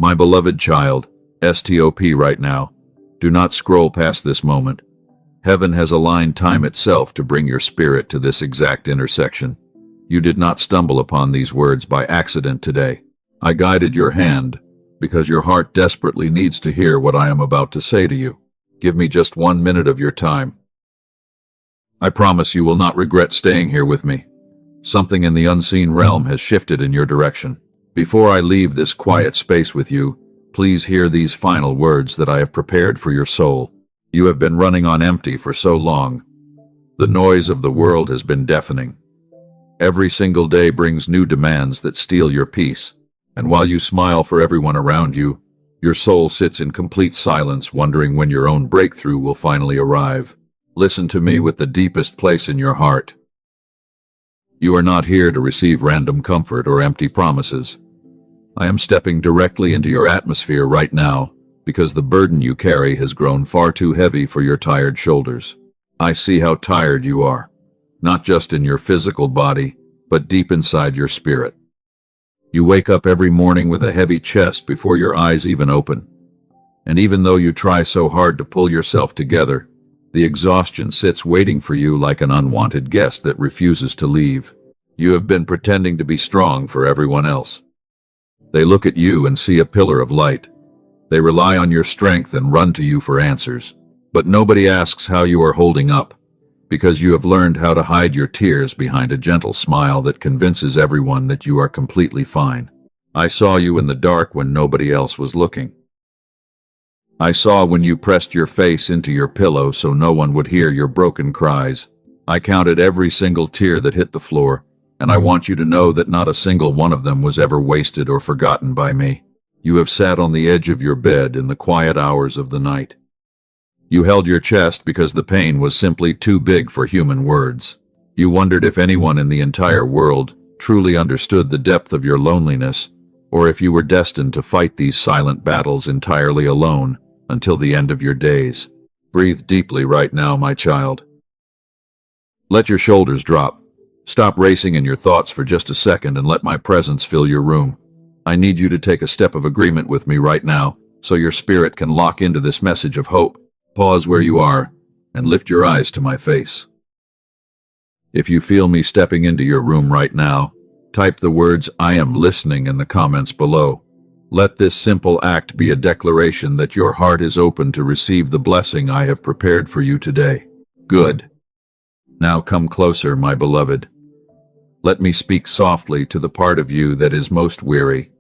My beloved child, STOP right now. Do not scroll past this moment. Heaven has aligned time itself to bring your spirit to this exact intersection. You did not stumble upon these words by accident today. I guided your hand because your heart desperately needs to hear what I am about to say to you. Give me just 1 minute of your time. I promise you will not regret staying here with me. Something in the unseen realm has shifted in your direction. Before I leave this quiet space with you, please hear these final words that I have prepared for your soul. You have been running on empty for so long. The noise of the world has been deafening. Every single day brings new demands that steal your peace. And while you smile for everyone around you, your soul sits in complete silence, wondering when your own breakthrough will finally arrive. Listen to me with the deepest place in your heart. You are not here to receive random comfort or empty promises. I am stepping directly into your atmosphere right now because the burden you carry has grown far too heavy for your tired shoulders. I see how tired you are, not just in your physical body, but deep inside your spirit. You wake up every morning with a heavy chest before your eyes even open. And even though you try so hard to pull yourself together, the exhaustion sits waiting for you like an unwanted guest that refuses to leave. You have been pretending to be strong for everyone else. They look at you and see a pillar of light. They rely on your strength and run to you for answers. But nobody asks how you are holding up, because you have learned how to hide your tears behind a gentle smile that convinces everyone that you are completely fine. I saw you in the dark when nobody else was looking. I saw when you pressed your face into your pillow so no one would hear your broken cries. I counted every single tear that hit the floor, and I want you to know that not a single one of them was ever wasted or forgotten by me. You have sat on the edge of your bed in the quiet hours of the night. You held your chest because the pain was simply too big for human words. You wondered if anyone in the entire world truly understood the depth of your loneliness, or if you were destined to fight these silent battles entirely alone until the end of your days. Breathe deeply right now, my child. Let your shoulders drop. Stop racing in your thoughts for just a second and let my presence fill your room. I need you to take a step of agreement with me right now so your spirit can lock into this message of hope. Pause where you are and lift your eyes to my face. If you feel me stepping into your room right now, type the words "I am listening" in the comments below. Let this simple act be a declaration that your heart is open to receive the blessing I have prepared for you today. Good. Now come closer, my beloved. Let me speak softly to the part of you that is most weary.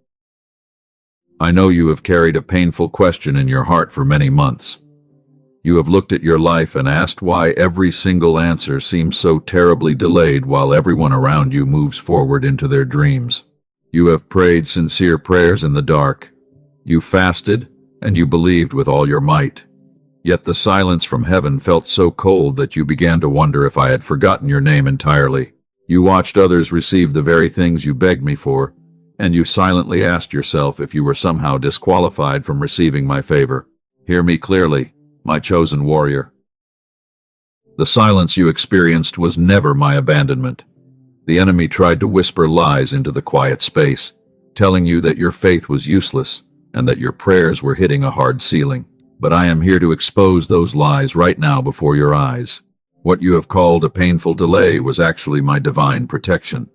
I know you have carried a painful question in your heart for many months. You have looked at your life and asked why every single answer seems so terribly delayed while everyone around you moves forward into their dreams. You have prayed sincere prayers in the dark. You fasted, and you believed with all your might. Yet the silence from heaven felt so cold that you began to wonder if I had forgotten your name entirely. You watched others receive the very things you begged me for, and you silently asked yourself if you were somehow disqualified from receiving my favor. Hear me clearly, my chosen warrior. The silence you experienced was never my abandonment. The enemy tried to whisper lies into the quiet space, telling you that your faith was useless and that your prayers were hitting a hard ceiling. But I am here to expose those lies right now before your eyes. What you have called a painful delay was actually my divine protection.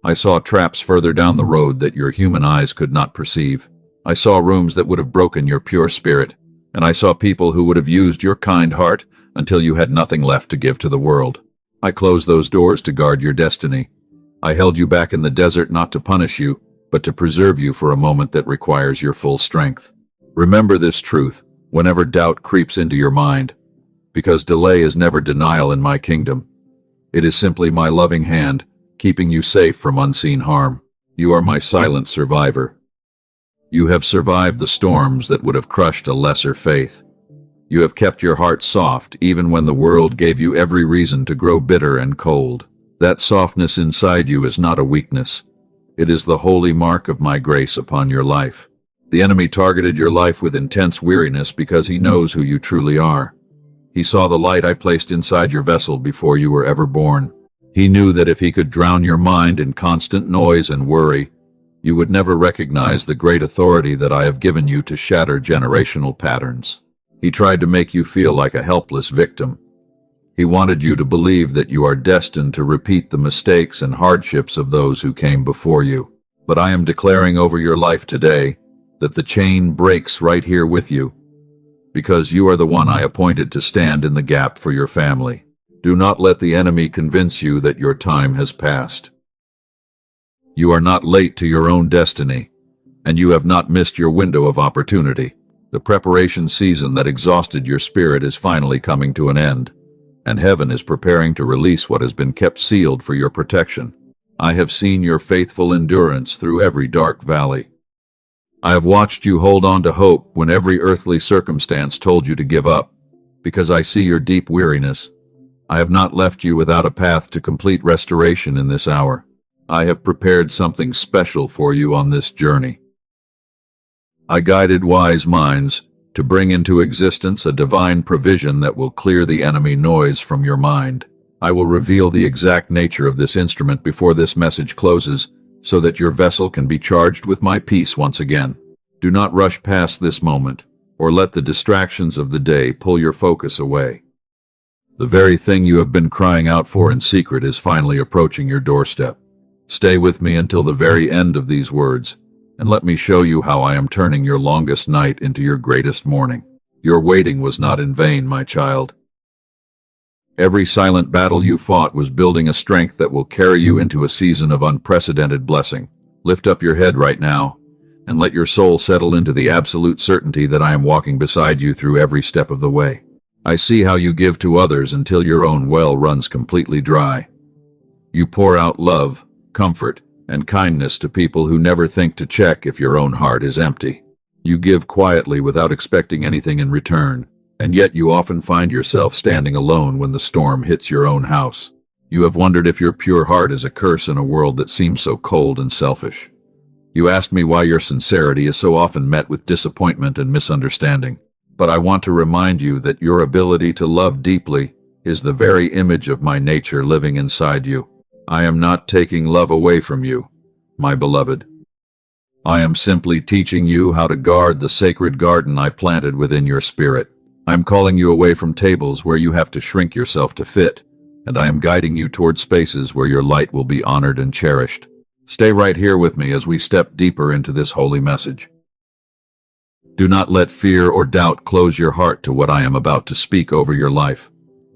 I saw traps further down the road that your human eyes could not perceive. I saw rooms that would have broken your pure spirit, and I saw people who would have used your kind heart until you had nothing left to give to the world. I closed those doors to guard your destiny. I held you back in the desert not to punish you, but to preserve you for a moment that requires your full strength. Remember this truth whenever doubt creeps into your mind, because delay is never denial in my kingdom. It is simply my loving hand, keeping you safe from unseen harm. You are my silent survivor. You have survived the storms that would have crushed a lesser faith. You have kept your heart soft even when the world gave you every reason to grow bitter and cold. That softness inside you is not a weakness. It is the holy mark of my grace upon your life. The enemy targeted your life with intense weariness because he knows who you truly are. He saw the light I placed inside your vessel before you were ever born. He knew that if he could drown your mind in constant noise and worry, You would never recognize the great authority that I have given you to shatter generational patterns. He tried to make you feel like a helpless victim. He wanted you to believe that you are destined to repeat the mistakes and hardships of those who came before you. But I am declaring over your life today that the chain breaks right here with you, because you are the one I appointed to stand in the gap for your family. Do not let the enemy convince you that your time has passed. You are not late to your own destiny, and you have not missed your window of opportunity. The preparation season that exhausted your spirit is finally coming to an end, and heaven is preparing to release what has been kept sealed for your protection. I have seen your faithful endurance through every dark valley. I have watched you hold on to hope when every earthly circumstance told you to give up, because I see your deep weariness. I have not left you without a path to complete restoration in this hour. I have prepared something special for you on this journey. I guided wise minds to bring into existence a divine provision that will clear the enemy noise from your mind. I will reveal the exact nature of this instrument before this message closes, so that your vessel can be charged with my peace once again. Do not rush past this moment, or let the distractions of the day pull your focus away. The very thing you have been crying out for in secret is finally approaching your doorstep. Stay with me until the very end of these words, and let me show you how I am turning your longest night into your greatest morning. Your waiting was not in vain, my child. Every silent battle you fought was building a strength that will carry you into a season of unprecedented blessing. Lift up your head right now, and let your soul settle into the absolute certainty that I am walking beside you through every step of the way. I see how you give to others until your own well runs completely dry. You pour out love, comfort, and kindness to people who never think to check if your own heart is empty. You give quietly without expecting anything in return, and yet you often find yourself standing alone when the storm hits your own house. You have wondered if your pure heart is a curse in a world that seems so cold and selfish. You asked me why your sincerity is so often met with disappointment and misunderstanding. But I want to remind you that your ability to love deeply is the very image of my nature living inside you. I am not taking love away from you, my beloved. I am simply teaching you how to guard the sacred garden I planted within your spirit. I am calling you away from tables where you have to shrink yourself to fit, and I am guiding you toward spaces where your light will be honored and cherished. Stay right here with me as we step deeper into this holy message. Do not let fear or doubt close your heart to what I am about to speak over your life.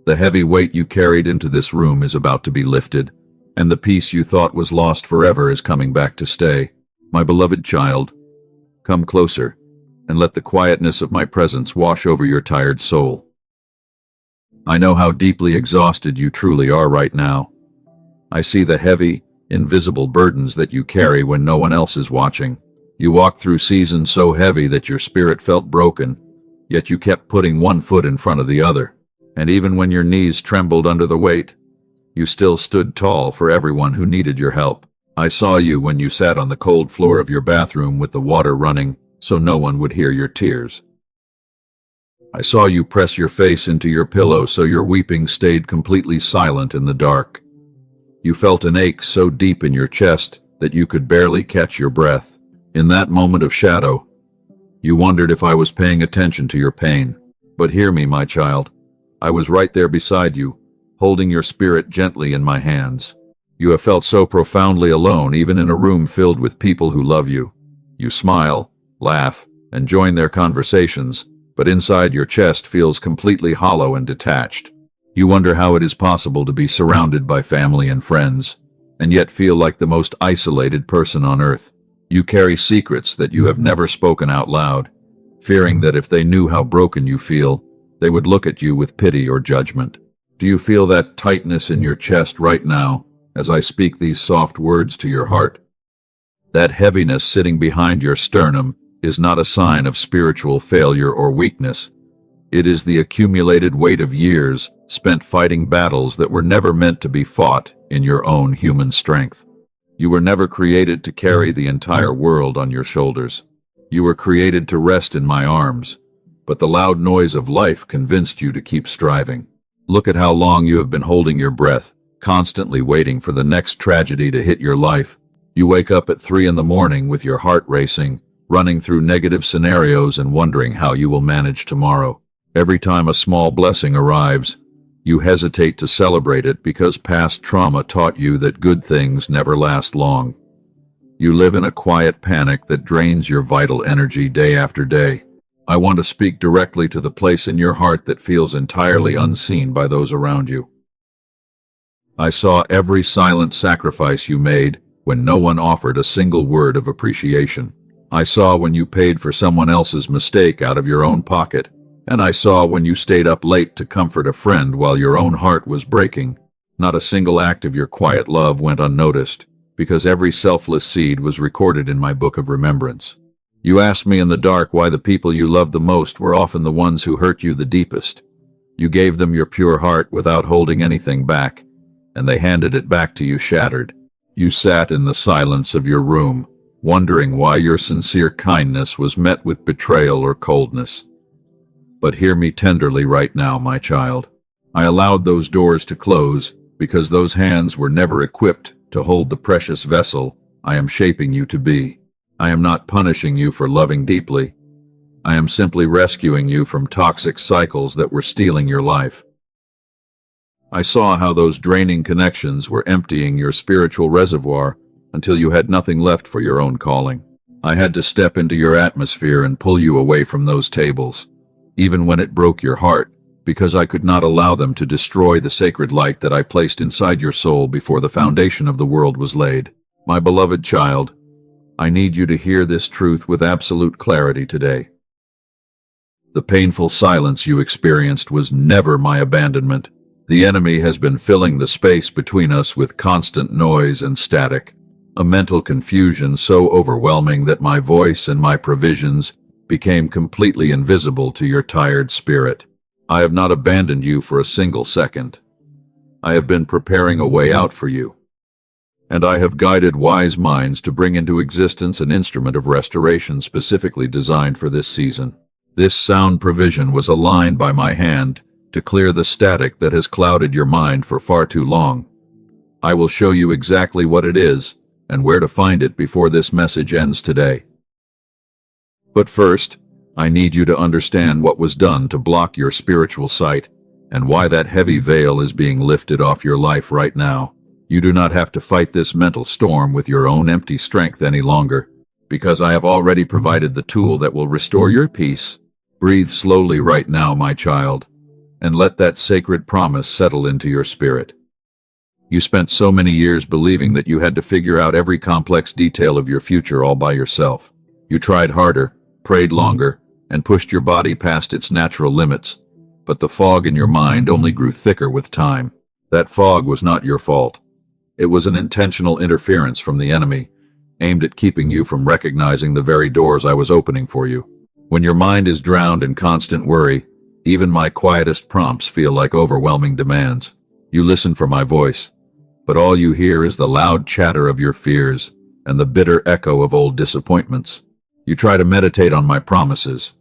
The heavy weight you carried into this room is about to be lifted, and the peace you thought was lost forever is coming back to stay. My beloved child, come closer, and let the quietness of my presence wash over your tired soul. I know how deeply exhausted you truly are right now. I see the heavy, invisible burdens that you carry when no one else is watching. You walked through seasons so heavy that your spirit felt broken, yet you kept putting one foot in front of the other. And even when your knees trembled under the weight, you still stood tall for everyone who needed your help. I saw you when you sat on the cold floor of your bathroom with the water running so no one would hear your tears. I saw you press your face into your pillow so your weeping stayed completely silent in the dark. You felt an ache so deep in your chest that you could barely catch your breath. In that moment of shadow, you wondered if I was paying attention to your pain. But hear me, my child. I was right there beside you, holding your spirit gently in my hands. You have felt so profoundly alone, even in a room filled with people who love you. You smile, laugh, and join their conversations, but inside your chest feels completely hollow and detached. You wonder how it is possible to be surrounded by family and friends, and yet feel like the most isolated person on earth. You carry secrets that you have never spoken out loud, fearing that if they knew how broken you feel, they would look at you with pity or judgment. Do you feel that tightness in your chest right now as I speak these soft words to your heart? That heaviness sitting behind your sternum is not a sign of spiritual failure or weakness. It is the accumulated weight of years spent fighting battles that were never meant to be fought in your own human strength. You were never created to carry the entire world on your shoulders. You were created to rest in my arms, but the loud noise of life convinced you to keep striving. Look at how long you have been holding your breath, constantly waiting for the next tragedy to hit your life. You wake up at 3 in the morning with your heart racing, running through negative scenarios and wondering how you will manage tomorrow. Every time a small blessing arrives, you hesitate to celebrate it because past trauma taught you that good things never last long. You live in a quiet panic that drains your vital energy day after day. I want to speak directly to the place in your heart that feels entirely unseen by those around you. I saw every silent sacrifice you made when no one offered a single word of appreciation. I saw when you paid for someone else's mistake out of your own pocket, and I saw when you stayed up late to comfort a friend while your own heart was breaking. Not a single act of your quiet love went unnoticed, because every selfless seed was recorded in my book of remembrance. You asked me in the dark why the people you loved the most were often the ones who hurt you the deepest. You gave them your pure heart without holding anything back, and they handed it back to you shattered. You sat in the silence of your room, wondering why your sincere kindness was met with betrayal or coldness. But hear me tenderly right now, my child. I allowed those doors to close because those hands were never equipped to hold the precious vessel I am shaping you to be. I am not punishing you for loving deeply. I am simply rescuing you from toxic cycles that were stealing your life. I saw how those draining connections were emptying your spiritual reservoir until you had nothing left for your own calling. I had to step into your atmosphere and pull you away from those tables, even when it broke your heart, because I could not allow them to destroy the sacred light that I placed inside your soul before the foundation of the world was laid. My beloved child, I need you to hear this truth with absolute clarity today. The painful silence you experienced was never my abandonment. The enemy has been filling the space between us with constant noise and static, a mental confusion so overwhelming that my voice and my provisions became completely invisible to your tired spirit. I have not abandoned you for a single second. I have been preparing a way out for you, and I have guided wise minds to bring into existence an instrument of restoration specifically designed for this season. This sound provision was aligned by my hand to clear the static that has clouded your mind for far too long. I will show you exactly what it is and where to find it before this message ends today. But first, I need you to understand what was done to block your spiritual sight and why that heavy veil is being lifted off your life right now. You do not have to fight this mental storm with your own empty strength any longer, because I have already provided the tool that will restore your peace. Breathe slowly right now, my child, and let that sacred promise settle into your spirit. You spent so many years believing that you had to figure out every complex detail of your future all by yourself. You tried harder, prayed longer, and pushed your body past its natural limits, but the fog in your mind only grew thicker with time. That fog was not your fault. It was an intentional interference from the enemy, aimed at keeping you from recognizing the very doors I was opening for you. When your mind is drowned in constant worry, even my quietest prompts feel like overwhelming demands. You listen for my voice, but all you hear is the loud chatter of your fears and the bitter echo of old disappointments. You try to meditate on my promises,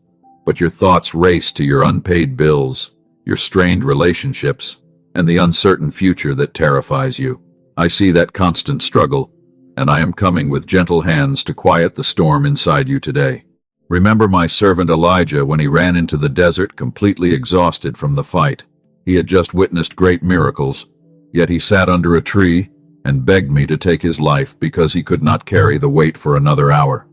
but your thoughts race to your unpaid bills, your strained relationships, and the uncertain future that terrifies you. I see that constant struggle, and I am coming with gentle hands to quiet the storm inside you today. Remember my servant Elijah when he ran into the desert completely exhausted from the fight. He had just witnessed great miracles, yet he sat under a tree and begged me to take his life because he could not carry the weight for another hour.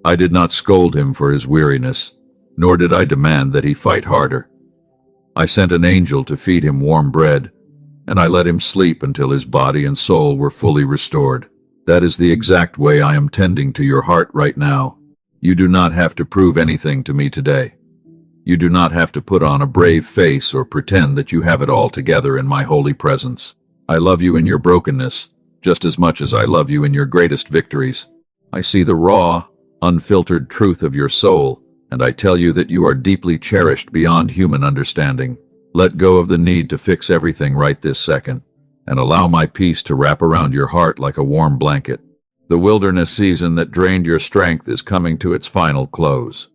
I did not scold him for his weariness, nor did I demand that he fight harder. I sent an angel to feed him warm bread, and I let him sleep until his body and soul were fully restored. That is the exact way I am tending to your heart right now. You do not have to prove anything to me today. You do not have to put on a brave face or pretend that you have it all together in my holy presence. I love you in your brokenness, just as much as I love you in your greatest victories. I see the raw, unfiltered truth of your soul, and I tell you that you are deeply cherished beyond human understanding. Let go of the need to fix everything right this second, and allow my peace to wrap around your heart like a warm blanket. The wilderness season that drained your strength is coming to its final close.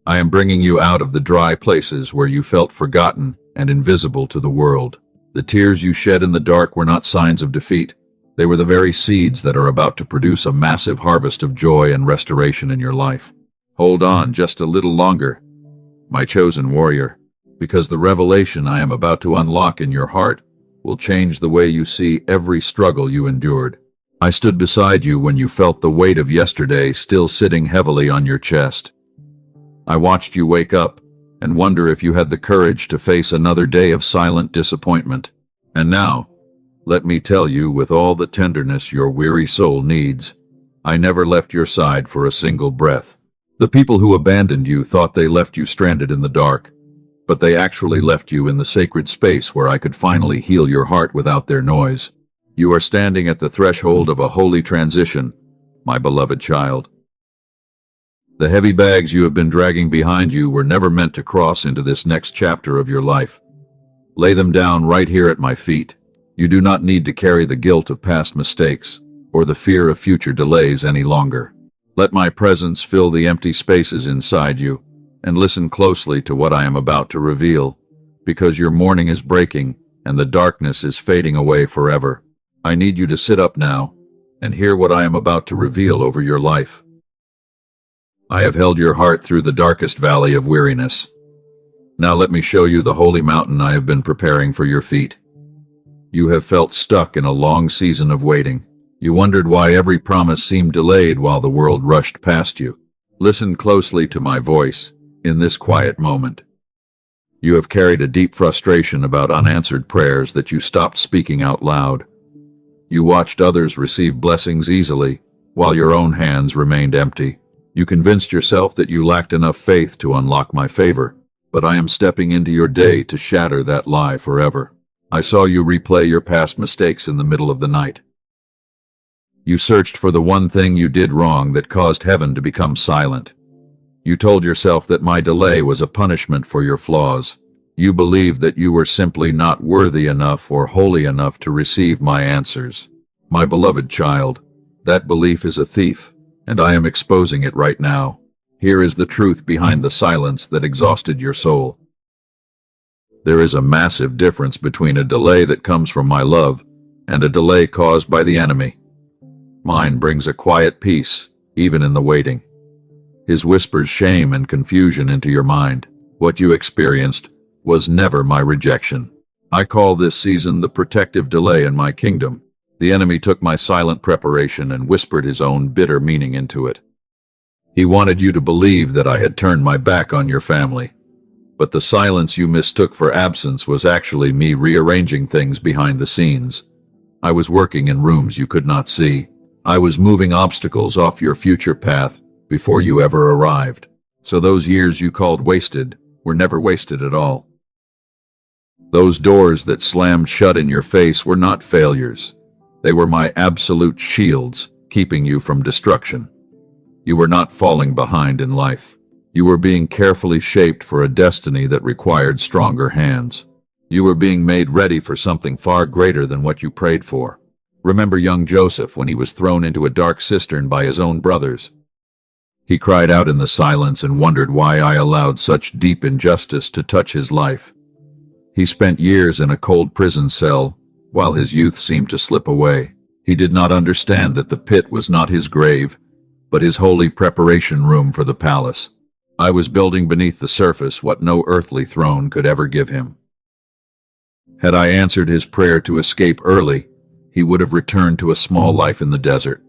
I am bringing you out of the dry places where you felt forgotten and invisible to the world. The tears you shed in the dark were not signs of defeat. They were the very seeds that are about to produce a massive harvest of joy and restoration in your life. Hold on just a little longer, my chosen warrior, because the revelation I am about to unlock in your heart will change the way you see every struggle you endured. I stood beside you when you felt the weight of yesterday still sitting heavily on your chest. I watched you wake up and wonder if you had the courage to face another day of silent disappointment. And now, let me tell you with all the tenderness your weary soul needs, I never left your side for a single breath. The people who abandoned you thought they left you stranded in the dark, but they actually left you in the sacred space where I could finally heal your heart without their noise. You are standing at the threshold of a holy transition, my beloved child. The heavy bags you have been dragging behind you were never meant to cross into this next chapter of your life. Lay them down right here at my feet. You do not need to carry the guilt of past mistakes or the fear of future delays any longer. Let my presence fill the empty spaces inside you, and listen closely to what I am about to reveal, because your morning is breaking and the darkness is fading away forever. I need you to sit up now and hear what I am about to reveal over your life. I have held your heart through the darkest valley of weariness. Now let me show you the holy mountain I have been preparing for your feet. You have felt stuck in a long season of waiting. You wondered why every promise seemed delayed while the world rushed past you. Listen closely to my voice in this quiet moment. You have carried a deep frustration about unanswered prayers that you stopped speaking out loud. You watched others receive blessings easily, while your own hands remained empty. You convinced yourself that you lacked enough faith to unlock my favor, but I am stepping into your day to shatter that lie forever. I saw you replay your past mistakes in the middle of the night. You searched for the one thing you did wrong that caused heaven to become silent. You told yourself that my delay was a punishment for your flaws. You believed that you were simply not worthy enough or holy enough to receive my answers. My beloved child, that belief is a thief, and I am exposing it right now. Here is the truth behind the silence that exhausted your soul. There is a massive difference between a delay that comes from my love and a delay caused by the enemy. Mine brings a quiet peace, even in the waiting. His whispers shame and confusion into your mind. What you experienced was never my rejection. I call this season the protective delay in my kingdom. The enemy took my silent preparation and whispered his own bitter meaning into it. He wanted you to believe that I had turned my back on your family. But the silence you mistook for absence was actually me rearranging things behind the scenes. I was working in rooms you could not see. I was moving obstacles off your future path before you ever arrived. So those years you called wasted were never wasted at all. Those doors that slammed shut in your face were not failures. They were my absolute shields, keeping you from destruction. You were not falling behind in life. You were being carefully shaped for a destiny that required stronger hands. You were being made ready for something far greater than what you prayed for. Remember young Joseph when he was thrown into a dark cistern by his own brothers. He cried out in the silence and wondered why I allowed such deep injustice to touch his life. He spent years in a cold prison cell, while his youth seemed to slip away. He did not understand that the pit was not his grave, but his holy preparation room for the palace. I was building beneath the surface what no earthly throne could ever give him. Had I answered his prayer to escape early, he would have returned to a small life in the desert.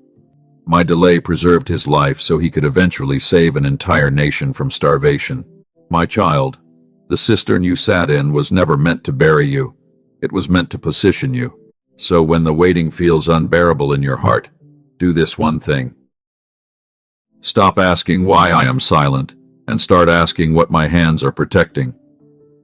My delay preserved his life so he could eventually save an entire nation from starvation. My child, the cistern you sat in was never meant to bury you. It was meant to position you. So when the waiting feels unbearable in your heart, do this one thing. Stop asking why I am silent, and start asking what my hands are protecting.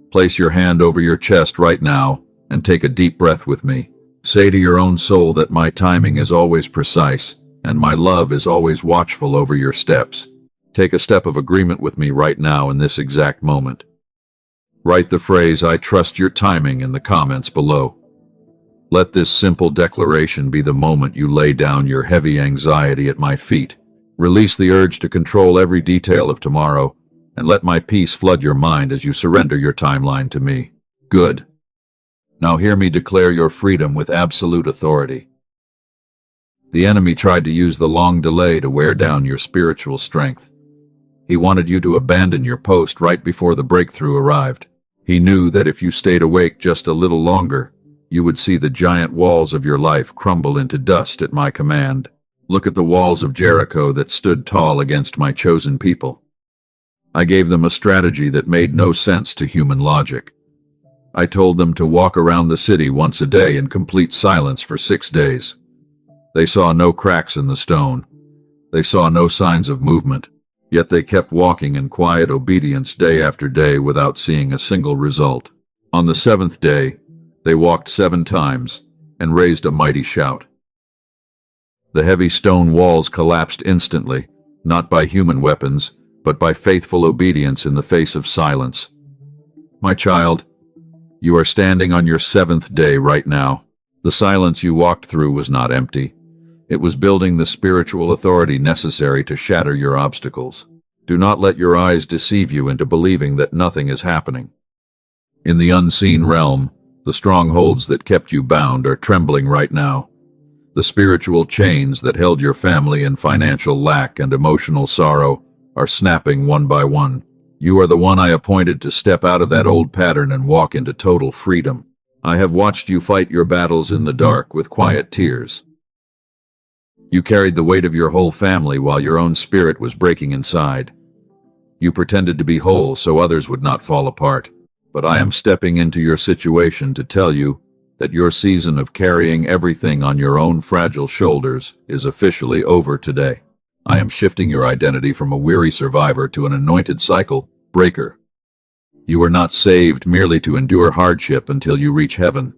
Place your hand over your chest right now and take a deep breath with me. Say to your own soul that my timing is always precise and my love is always watchful over your steps. Take a step of agreement with me right now in this exact moment. Write the phrase, "I trust your timing," in the comments below. Let this simple declaration be the moment you lay down your heavy anxiety at my feet. Release the urge to control every detail of tomorrow, and let my peace flood your mind as you surrender your timeline to me. Good. Now hear me declare your freedom with absolute authority. The enemy tried to use the long delay to wear down your spiritual strength. He wanted you to abandon your post right before the breakthrough arrived. He knew that if you stayed awake just a little longer, you would see the giant walls of your life crumble into dust at my command. Look at the walls of Jericho that stood tall against my chosen people. I gave them a strategy that made no sense to human logic. I told them to walk around the city once a day in complete silence for 6 days. They saw no cracks in the stone. They saw no signs of movement. Yet they kept walking in quiet obedience day after day without seeing a single result. On the 7th day, they walked 7 times and raised a mighty shout. The heavy stone walls collapsed instantly, not by human weapons, but by faithful obedience in the face of silence. My child, you are standing on your 7th day right now. The silence you walked through was not empty. It was building the spiritual authority necessary to shatter your obstacles. Do not let your eyes deceive you into believing that nothing is happening. In the unseen realm, the strongholds that kept you bound are trembling right now. The spiritual chains that held your family in financial lack and emotional sorrow are snapping one by one. You are the one I appointed to step out of that old pattern and walk into total freedom. I have watched you fight your battles in the dark with quiet tears. You carried the weight of your whole family while your own spirit was breaking inside. You pretended to be whole so others would not fall apart. But I am stepping into your situation to tell you that your season of carrying everything on your own fragile shoulders is officially over today. I am shifting your identity from a weary survivor to an anointed cycle breaker. You were not saved merely to endure hardship until you reach heaven.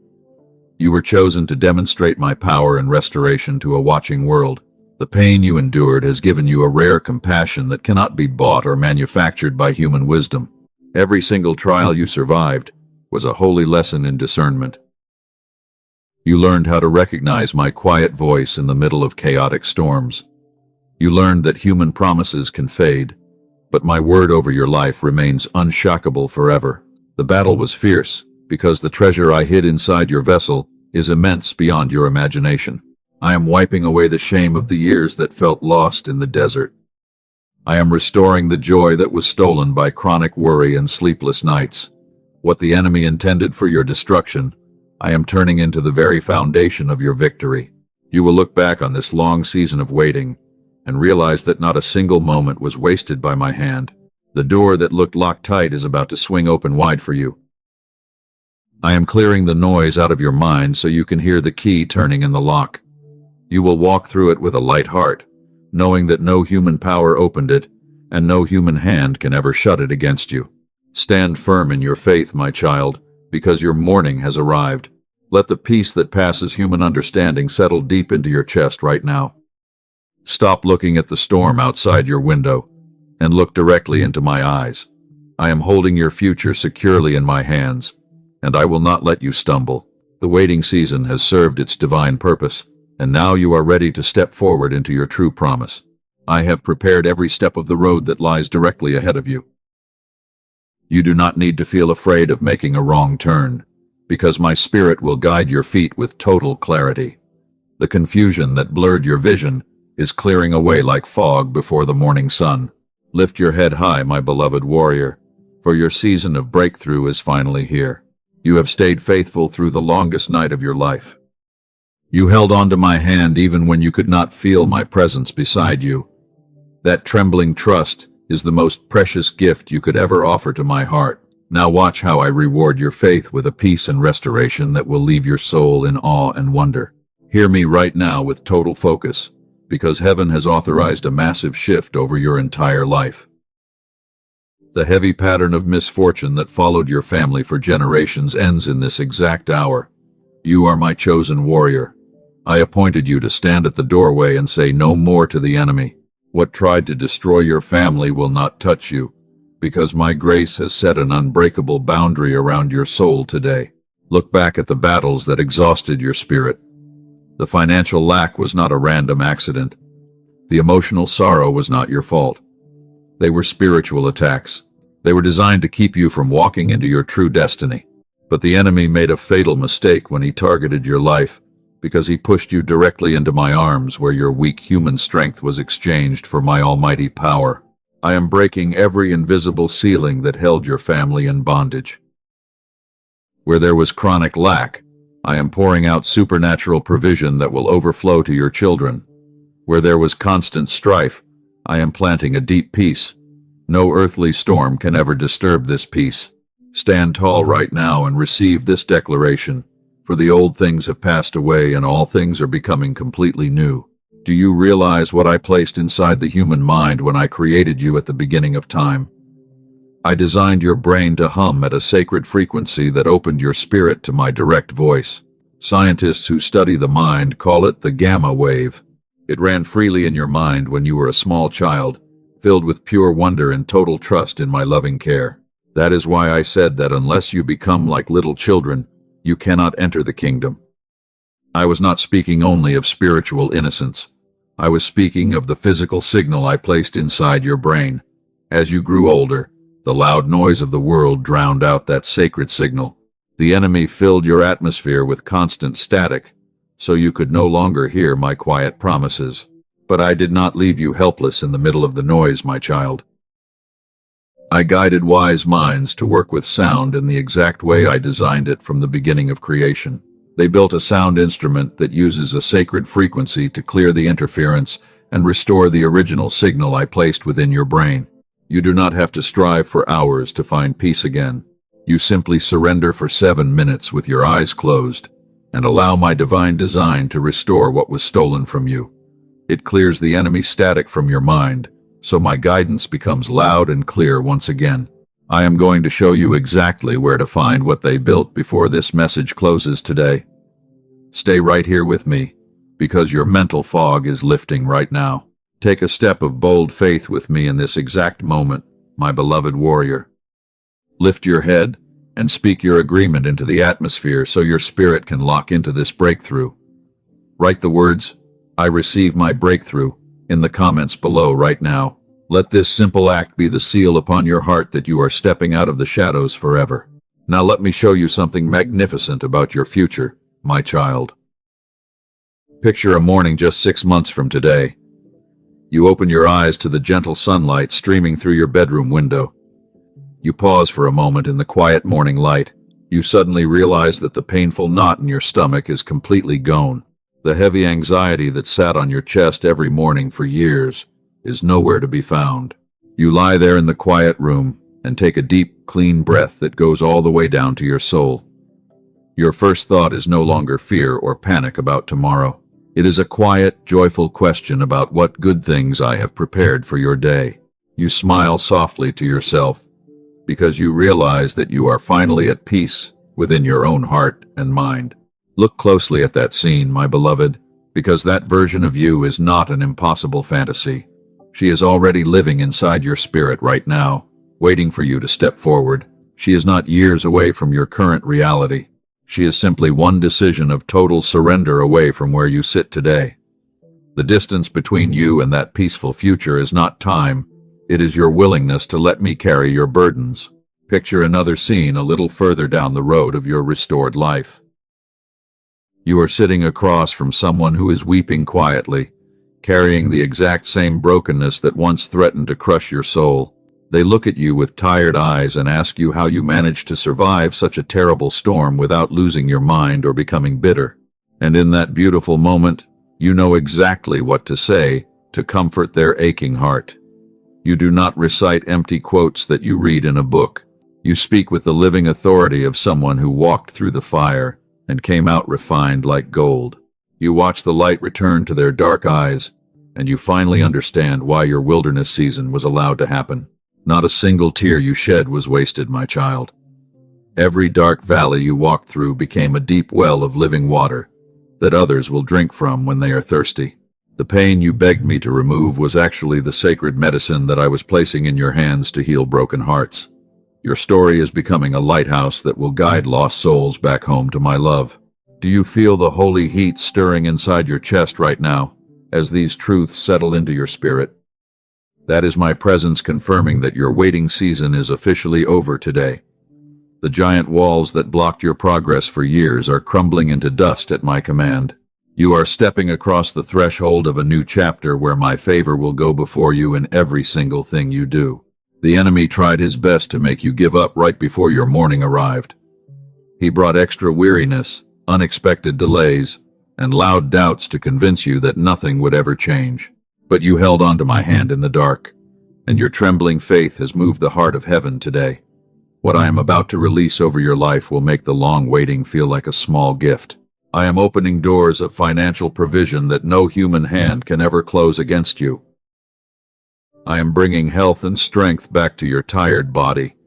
You were chosen to demonstrate my power and restoration to a watching world. The pain you endured has given you a rare compassion that cannot be bought or manufactured by human wisdom. Every single trial you survived was a holy lesson in discernment. You learned how to recognize my quiet voice in the middle of chaotic storms. You learned that human promises can fade, but my word over your life remains unshockable forever. The battle was fierce, because the treasure I hid inside your vessel is immense beyond your imagination. I am wiping away the shame of the years that felt lost in the desert. I am restoring the joy that was stolen by chronic worry and sleepless nights. What the enemy intended for your destruction, I am turning into the very foundation of your victory. You will look back on this long season of waiting and realize that not a single moment was wasted by my hand. The door that looked locked tight is about to swing open wide for you. I am clearing the noise out of your mind so you can hear the key turning in the lock. You will walk through it with a light heart, knowing that no human power opened it, and no human hand can ever shut it against you. Stand firm in your faith, my child, because your morning has arrived. Let the peace that passes human understanding settle deep into your chest right now. Stop looking at the storm outside your window, and look directly into my eyes. I am holding your future securely in my hands, and I will not let you stumble. The waiting season has served its divine purpose, and now you are ready to step forward into your true promise. I have prepared every step of the road that lies directly ahead of you. You do not need to feel afraid of making a wrong turn, because my spirit will guide your feet with total clarity. The confusion that blurred your vision is clearing away like fog before the morning sun. Lift your head high, my beloved warrior, for your season of breakthrough is finally here. You have stayed faithful through the longest night of your life. You held on to my hand even when you could not feel my presence beside you. That trembling trust is the most precious gift you could ever offer to my heart. Now watch how I reward your faith with a peace and restoration that will leave your soul in awe and wonder. Hear me right now with total focus, because heaven has authorized a massive shift over your entire life. The heavy pattern of misfortune that followed your family for generations ends in this exact hour. You are my chosen warrior. I appointed you to stand at the doorway and say no more to the enemy. What tried to destroy your family will not touch you, because my grace has set an unbreakable boundary around your soul today. Look back at the battles that exhausted your spirit. The financial lack was not a random accident. The emotional sorrow was not your fault. They were spiritual attacks. They were designed to keep you from walking into your true destiny. But the enemy made a fatal mistake when he targeted your life because he pushed you directly into my arms where your weak human strength was exchanged for my almighty power. I am breaking every invisible ceiling that held your family in bondage. Where there was chronic lack, I am pouring out supernatural provision that will overflow to your children. Where there was constant strife, I am planting a deep peace. No earthly storm can ever disturb this peace. Stand tall right now and receive this declaration, for the old things have passed away and all things are becoming completely new. Do you realize what I placed inside the human mind when I created you at the beginning of time? I designed your brain to hum at a sacred frequency that opened your spirit to my direct voice. Scientists who study the mind call it the gamma wave. It ran freely in your mind when you were a small child, filled with pure wonder and total trust in my loving care. That is why I said that unless you become like little children, you cannot enter the kingdom. I was not speaking only of spiritual innocence. I was speaking of the physical signal I placed inside your brain. As you grew older, the loud noise of the world drowned out that sacred signal. The enemy filled your atmosphere with constant static, so you could no longer hear my quiet promises. But I did not leave you helpless in the middle of the noise, my child. I guided wise minds to work with sound in the exact way I designed it from the beginning of creation. They built a sound instrument that uses a sacred frequency to clear the interference and restore the original signal I placed within your brain. You do not have to strive for hours to find peace again. You simply surrender for 7 minutes with your eyes closed and allow my divine design to restore what was stolen from you. It clears the enemy static from your mind, so my guidance becomes loud and clear once again. I am going to show you exactly where to find what they built before this message closes today. Stay right here with me, because your mental fog is lifting right now. Take a step of bold faith with me in this exact moment, my beloved warrior. Lift your head and speak your agreement into the atmosphere so your spirit can lock into this breakthrough. Write the words, "I receive my breakthrough," in the comments below right now. Let this simple act be the seal upon your heart that you are stepping out of the shadows forever. Now let me show you something magnificent about your future, my child. Picture a morning just 6 months from today. You open your eyes to the gentle sunlight streaming through your bedroom window. You pause for a moment in the quiet morning light. You suddenly realize that the painful knot in your stomach is completely gone. The heavy anxiety that sat on your chest every morning for years is nowhere to be found. You lie there in the quiet room and take a deep, clean breath that goes all the way down to your soul. Your first thought is no longer fear or panic about tomorrow. It is a quiet, joyful question about what good things I have prepared for your day. You smile softly to yourself because you realize that you are finally at peace within your own heart and mind. Look closely at that scene, my beloved, because that version of you is not an impossible fantasy. She is already living inside your spirit right now, waiting for you to step forward. She is not years away from your current reality. She is simply one decision of total surrender away from where you sit today. The distance between you and that peaceful future is not time. It is your willingness to let me carry your burdens. Picture another scene a little further down the road of your restored life. You are sitting across from someone who is weeping quietly, carrying the exact same brokenness that once threatened to crush your soul. They look at you with tired eyes and ask you how you managed to survive such a terrible storm without losing your mind or becoming bitter. And in that beautiful moment, you know exactly what to say to comfort their aching heart. You do not recite empty quotes that you read in a book. You speak with the living authority of someone who walked through the fire and came out refined like gold. You watch the light return to their dark eyes, and you finally understand why your wilderness season was allowed to happen. Not a single tear you shed was wasted, my child. Every dark valley you walked through became a deep well of living water that others will drink from when they are thirsty. The pain you begged me to remove was actually the sacred medicine that I was placing in your hands to heal broken hearts. Your story is becoming a lighthouse that will guide lost souls back home to my love. Do you feel the holy heat stirring inside your chest right now as these truths settle into your spirit? That is my presence confirming that your waiting season is officially over today. The giant walls that blocked your progress for years are crumbling into dust at my command. You are stepping across the threshold of a new chapter where my favor will go before you in every single thing you do. The enemy tried his best to make you give up right before your morning arrived. He brought extra weariness, unexpected delays, and loud doubts to convince you that nothing would ever change. But you held on to my hand in the dark, and your trembling faith has moved the heart of heaven today. What I am about to release over your life will make the long waiting feel like a small gift. I am opening doors of financial provision that no human hand can ever close against you. I am bringing health and strength back to your tired body,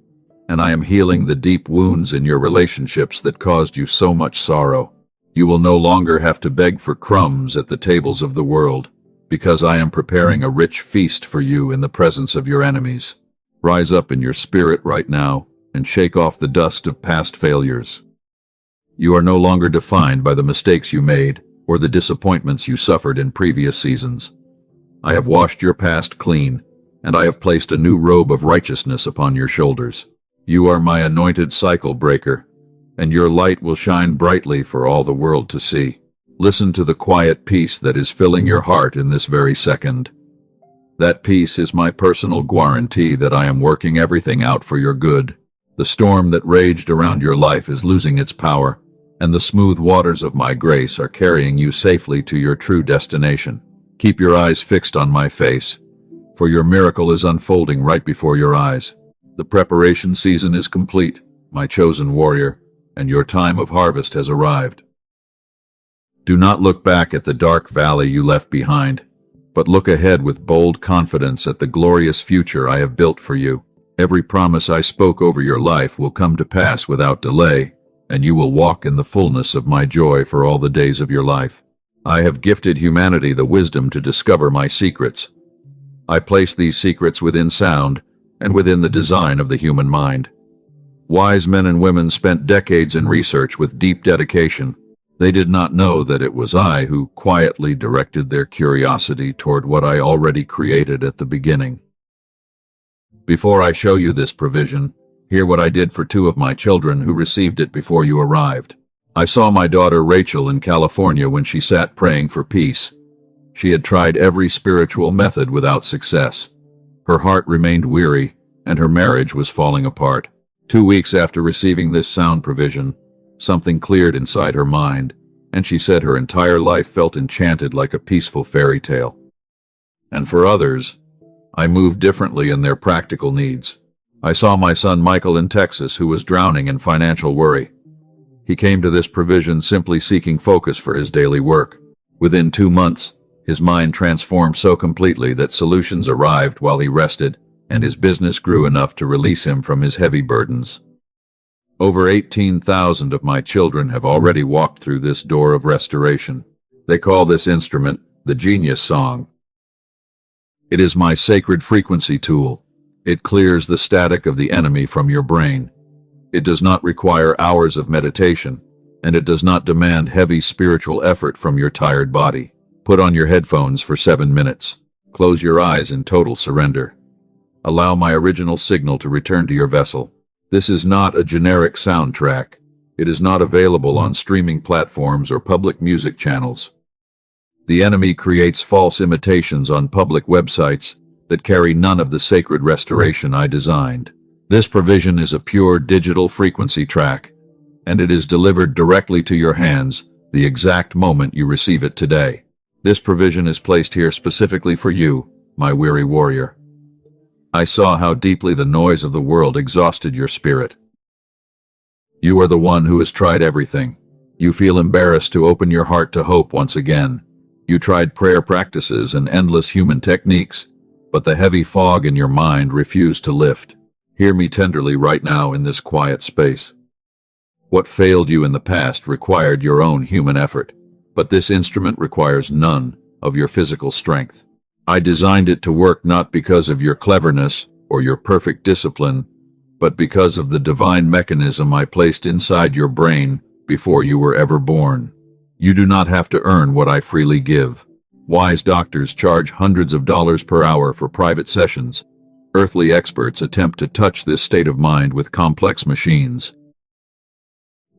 and I am healing the deep wounds in your relationships that caused you so much sorrow. You will no longer have to beg for crumbs at the tables of the world, because I am preparing a rich feast for you in the presence of your enemies. Rise up in your spirit right now and shake off the dust of past failures. You are no longer defined by the mistakes you made or the disappointments you suffered in previous seasons. I have washed your past clean, and I have placed a new robe of righteousness upon your shoulders. You are my anointed cycle breaker, and your light will shine brightly for all the world to see. Listen to the quiet peace that is filling your heart in this very second. That peace is my personal guarantee that I am working everything out for your good. The storm that raged around your life is losing its power, and the smooth waters of my grace are carrying you safely to your true destination. Keep your eyes fixed on my face, for your miracle is unfolding right before your eyes. The preparation season is complete, my chosen warrior, and your time of harvest has arrived. Do not look back at the dark valley you left behind, but look ahead with bold confidence at the glorious future I have built for you. Every promise I spoke over your life will come to pass without delay, and you will walk in the fullness of my joy for all the days of your life. I have gifted humanity the wisdom to discover my secrets. I place these secrets within sound and within the design of the human mind. Wise men and women spent decades in research with deep dedication. They did not know that it was I who quietly directed their curiosity toward what I already created at the beginning. Before I show you this provision, hear what I did for two of my children who received it before you arrived. I saw my daughter Rachel in California when she sat praying for peace. She had tried every spiritual method without success. Her heart remained weary, and her marriage was falling apart. 2 weeks after receiving this sound provision, something cleared inside her mind, and she said her entire life felt enchanted like a peaceful fairy tale. And for others, I moved differently in their practical needs. I saw my son Michael in Texas who was drowning in financial worry. He came to this provision simply seeking focus for his daily work. Within 2 months, his mind transformed so completely that solutions arrived while he rested, and his business grew enough to release him from his heavy burdens. Over 18,000 of my children have already walked through this door of restoration. They call this instrument the Genius Song. It is my sacred frequency tool. It clears the static of the enemy from your brain. It does not require hours of meditation, and it does not demand heavy spiritual effort from your tired body. Put on your headphones for 7 minutes. Close your eyes in total surrender. Allow my original signal to return to your vessel. This is not a generic soundtrack. It is not available on streaming platforms or public music channels. The enemy creates false imitations on public websites that carry none of the sacred restoration I designed. This provision is a pure digital frequency track, and it is delivered directly to your hands the exact moment you receive it today. This provision is placed here specifically for you, my weary warrior. I saw how deeply the noise of the world exhausted your spirit. You are the one who has tried everything. You feel embarrassed to open your heart to hope once again. You tried prayer practices and endless human techniques, but the heavy fog in your mind refused to lift. Hear me tenderly right now in this quiet space. What failed you in the past required your own human effort, but this instrument requires none of your physical strength. I designed it to work not because of your cleverness or your perfect discipline, but because of the divine mechanism I placed inside your brain before you were ever born. You do not have to earn what I freely give. Wise doctors charge hundreds of dollars per hour for private sessions. Earthly experts attempt to touch this state of mind with complex machines.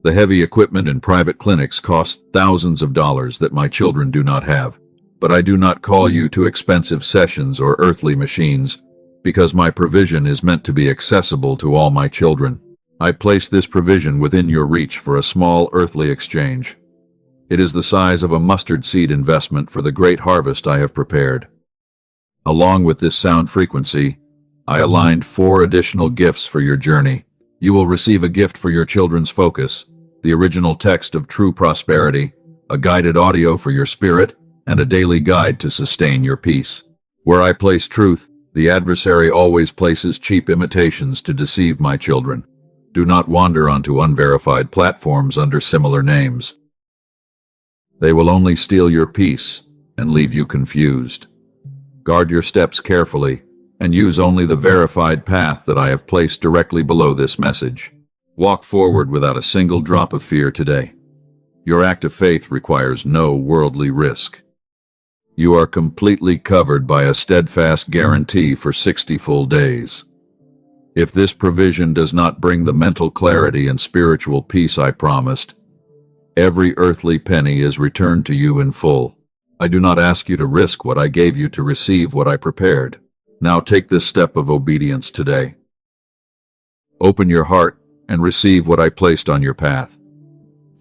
The heavy equipment in private clinics cost thousands of dollars that my children do not have. But I do not call you to expensive sessions or earthly machines, because my provision is meant to be accessible to all my children. I place this provision within your reach for a small earthly exchange. It is the size of a mustard seed investment for the great harvest I have prepared. Along with this sound frequency, I aligned 4 additional gifts for your journey. You will receive a gift for your children's focus, the original text of true prosperity, a guided audio for your spirit, and a daily guide to sustain your peace. Where I place truth, the adversary always places cheap imitations to deceive my children. Do not wander onto unverified platforms under similar names. They will only steal your peace and leave you confused. Guard your steps carefully and use only the verified path that I have placed directly below this message. Walk forward without a single drop of fear today. Your act of faith requires no worldly risk. You are completely covered by a steadfast guarantee for 60 full days. If this provision does not bring the mental clarity and spiritual peace I promised, every earthly penny is returned to you in full. I do not ask you to risk what I gave you to receive what I prepared. Now take this step of obedience today. Open your heart and receive what I placed on your path.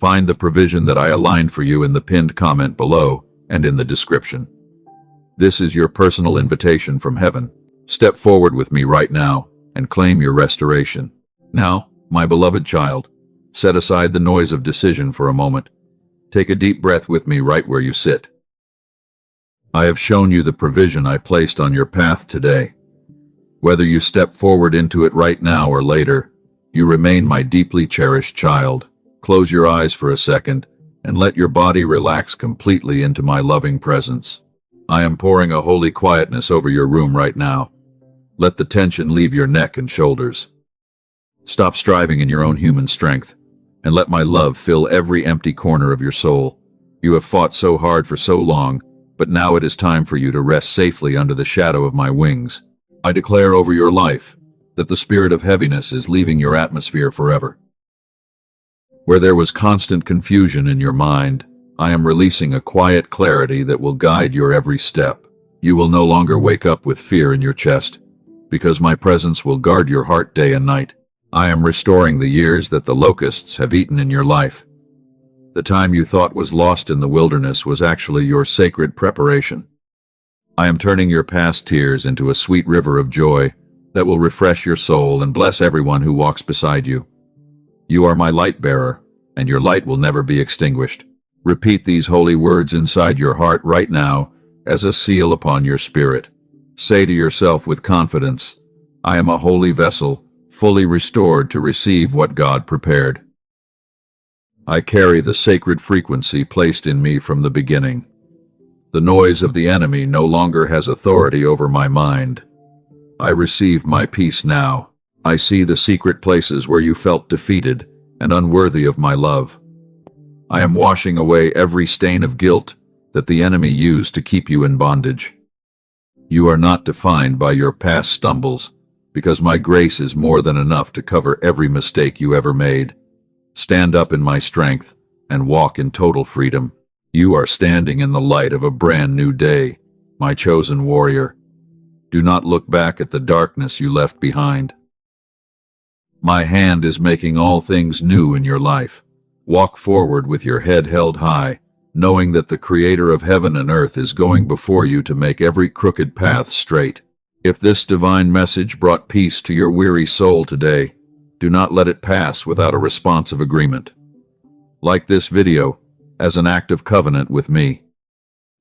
Find the provision that I aligned for you in the pinned comment below and in the description. This is your personal invitation from heaven. Step forward with me right now and claim your restoration. Now, my beloved child, set aside the noise of decision for a moment. Take a deep breath with me right where you sit. I have shown you the provision I placed on your path today. Whether you step forward into it right now or later, you remain my deeply cherished child. Close your eyes for a second and let your body relax completely into my loving presence. I am pouring a holy quietness over your room right now. Let the tension leave your neck and shoulders. Stop striving in your own human strength, and let my love fill every empty corner of your soul. You have fought so hard for so long, but now it is time for you to rest safely under the shadow of my wings. I declare over your life that the spirit of heaviness is leaving your atmosphere forever. Where there was constant confusion in your mind, I am releasing a quiet clarity that will guide your every step. You will no longer wake up with fear in your chest, because my presence will guard your heart day and night. I am restoring the years that the locusts have eaten in your life. The time you thought was lost in the wilderness was actually your sacred preparation. I am turning your past tears into a sweet river of joy that will refresh your soul and bless everyone who walks beside you. You are my light bearer, and your light will never be extinguished. Repeat these holy words inside your heart right now as a seal upon your spirit. Say to yourself with confidence, I am a holy vessel, fully restored to receive what God prepared. I carry the sacred frequency placed in me from the beginning. The noise of the enemy no longer has authority over my mind. I receive my peace now. I see the secret places where you felt defeated and unworthy of my love. I am washing away every stain of guilt that the enemy used to keep you in bondage. You are not defined by your past stumbles, because my grace is more than enough to cover every mistake you ever made. Stand up in my strength and walk in total freedom. You are standing in the light of a brand new day, my chosen warrior. Do not look back at the darkness you left behind. My hand is making all things new in your life. Walk forward with your head held high, knowing that the Creator of heaven and earth is going before you to make every crooked path straight. If this divine message brought peace to your weary soul today, do not let it pass without a responsive agreement. Like this video as an act of covenant with me.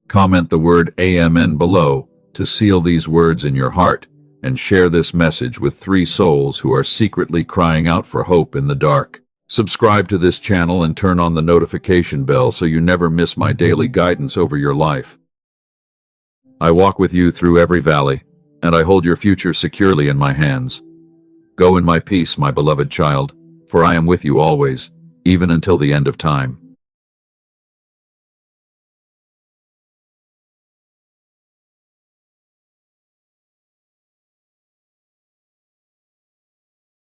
Comment the word Amen below to seal these words in your heart, and share this message with 3 souls who are secretly crying out for hope in the dark. Subscribe to this channel and turn on the notification bell so you never miss my daily guidance over your life. I walk with you through every valley, and I hold your future securely in my hands. Go in my peace, my beloved child, for I am with you always, even until the end of time.